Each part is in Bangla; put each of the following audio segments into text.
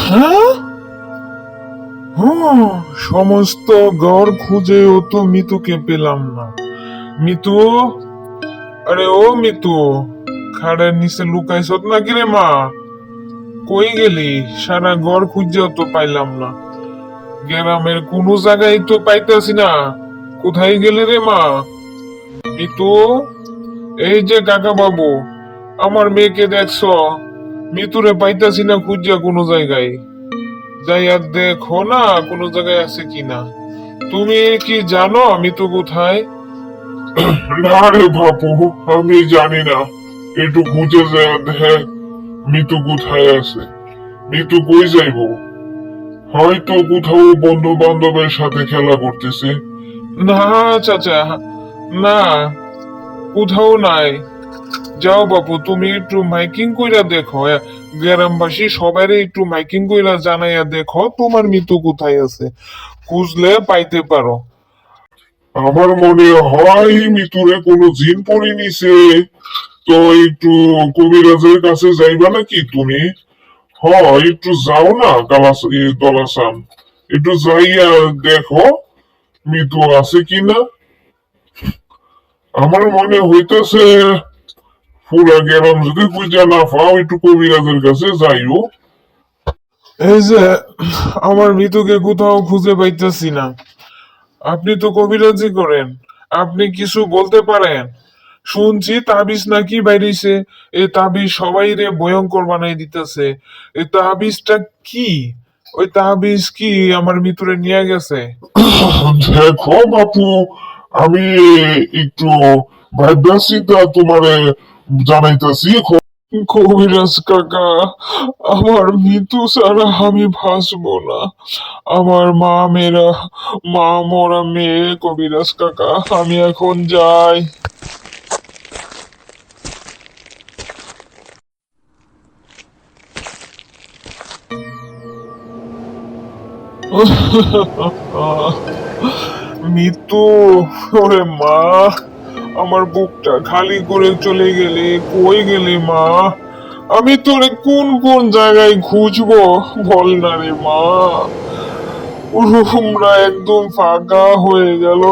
হ্যাঁ, হুম, সমস্ত ঘর খুঁজেও তো মিতুকে পেলাম না। মিতু, আরে ও মিতু, খাড়ের নিচে লুকাইছত নাকি রে মা? কই গেলি? সারা ঘর খুঁজেও তো পাইলাম না। গ্রামের কোনো জায়গায় তো পাইতাছি না। কোথায় গেলে রে মা? মিতু, এই যে কাকা বাবু, আমার মেয়েকে দেখছো? মিতুরে পাইতাছি না খুঁজা কোনো জায়গায়। যাইয়া দেখো না কোনো জায়গায় আছে কিনা। তুমি কি জানো মিতু কোথায়? না রে বাপু, আমি জানি না। একটু খুঁজে যায় দেখ মিতু কোথায় আছে। মিতু কই যাইবো? হয়তো কোথাও বন্ধু বান্ধবের সাথে খেলা করতেছে। না চাচা, না, কোথাও নাই। যাও বাপু, তুমি একটু মাইকিং কইরা দেখো, গ্রামবাসী সবাই একটু মাইকিং কইরা জানাইয়া দেখো তোমার মিতু কোথায় আছে। খুঁজলে পাইতে পারো। আমার মনে হয় মিতুরে কোনো জিন পড়ে নিছে। তো একটু কবিরাজের কাছে যাইবা নাকি তুমি? একটু যাও না দলাসান, একটু যাইয়া দেখো মিতু আছে কিনা। আমার মনে হইতেছে পুরা গ্রাম যদি খুঁজে না পাও, একটু কবিরাজের কাছে যাইও। এই যে আমার মিতুকে কোথাও খুঁজে পাইতেছি না। আপনি তো কবিরাজি করেন, আপনি কিছু বলতে পারেন? শুনছি তাবিজ নাকি বাইরেছে। এই তাবিজ সবাই রে ভয়ঙ্কর বানাই দিতেছে। এই তাবিজটা কি? ওই তাবিজ কি আমার মিতুরে নিয়ে গেছে? দেখো বাপু, আমি একটু ভাবতেছি তা তোমারে জানাইতেছি। কবিরাজ কাকা, আমার মৃত্যু ছাড়া আমি বাঁচবো না। আমার মা মরা মেয়ে। কবিরাজ কাকা, আমি এখন যাই। মৃত্যু, ওরে মা, আমার বুকটা খালি করে চলে গেলে। কই গেলি মা? আমি তোরে কোন কোন জায়গায় খুঁজবো বল না রে মা। রুমরা একদম ফাঁকা হয়ে গেল,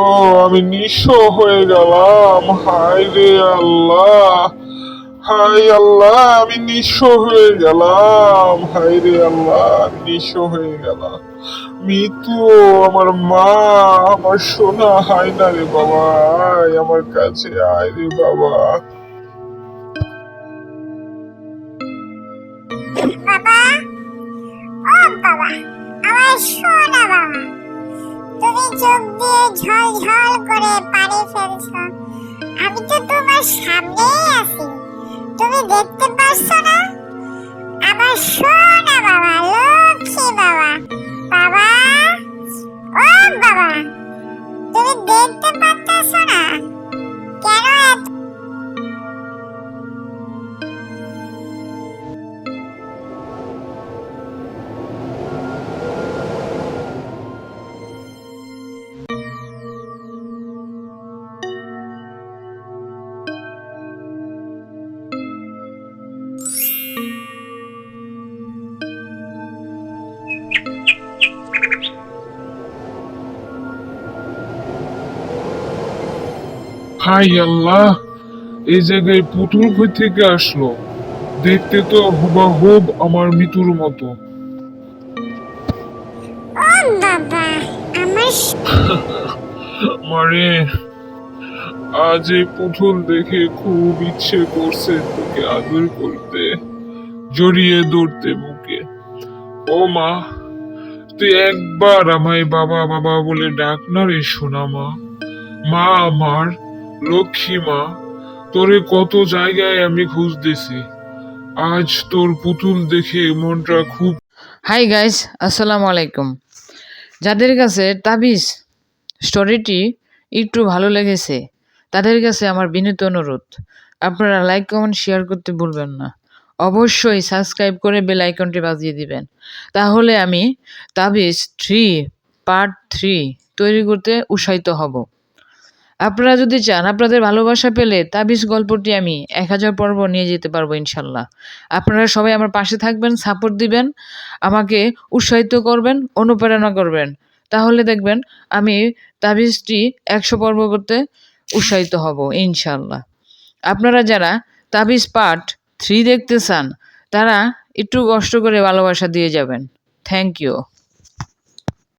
আমি নিঃস্ব হয়ে গেলাম। হায় রে আল্লাহ, হায় আল্লাহ, আমি নিঃস্ব হয়ে গেলাম। হায় রে আল্লাহ, নিঃস্ব হয়ে গেলাম। মিতু, আমার মা, আমার সোনা, হায় না রে বাবা, আয় আমার কাছে, আয় রে বাবা। বাবা, ও বাবা, আমার সোনা বাবা, তুমি চোখ দিয়ে ঝলঝল করে পানি ফেলছো। আমি তো তোমার সামনেই আছি, তুমি দেখতে পাচ্ছ না? আমার সোনা বাবা, লক্ষ্মী বাবা। বাবা, ও বাবা, তুমি দেখতে পাচ্ছ না? কেন এত হাই আল্লাহ, এই জায়গায় পুতুল কই থেকে আসলো? দেখতে তো হুবাহুব আমার মিতুর মতো। ও বাবা, আমার মারে, আজ এই পুতুল দেখে খুব ইচ্ছে করছে তোকে আদর করতে, জড়িয়ে ধরতে বুকে। ও মা, তুই একবার আমায় বাবা বাবা বলে ডাক না রে সোনা মা। মা আমার, লক্ষ্মী মা, তোরে কত জায়গায় আমি খুঁজতেছি। আজ তোর পুতুল দেখে মনটা খুব। হাই গাইস, আসসালামু আলাইকুম। যাদের কাছে তাবিজ স্টোরিটি একটু ভালো লেগেছে তাদের কাছে আমার বিনীত অনুরোধ, আপনারা লাইক কমেন্ট শেয়ার করতে ভুলবেন না। অবশ্যই সাবস্ক্রাইব করে বেল আইকনটি বাজিয়ে দিবেন, তাহলে আমি তাবিজ 3 পার্ট 3 তৈরি করতে উৎসাহিত হব। আপনারা যদি চান আপনাদের ভালোবাসা পেলে তাবিজ গল্পটি আমি 1000 পর্ব নিয়ে যেতে পারবো ইনশাল্লাহ। আপনারা সবাই আমার পাশে থাকবেন, সাপোর্ট দিবেন, আমাকে উৎসাহিত করবেন, অনুপ্রেরণা করবেন। তাহলে দেখবেন আমি তাবিজটি 100 পর্ব করতে উৎসাহিত হব ইনশাল্লাহ। আপনারা যারা তাবিজ পার্ট 3 দেখতে চান তারা একটু কষ্ট করে ভালোবাসা দিয়ে যাবেন। Thank you.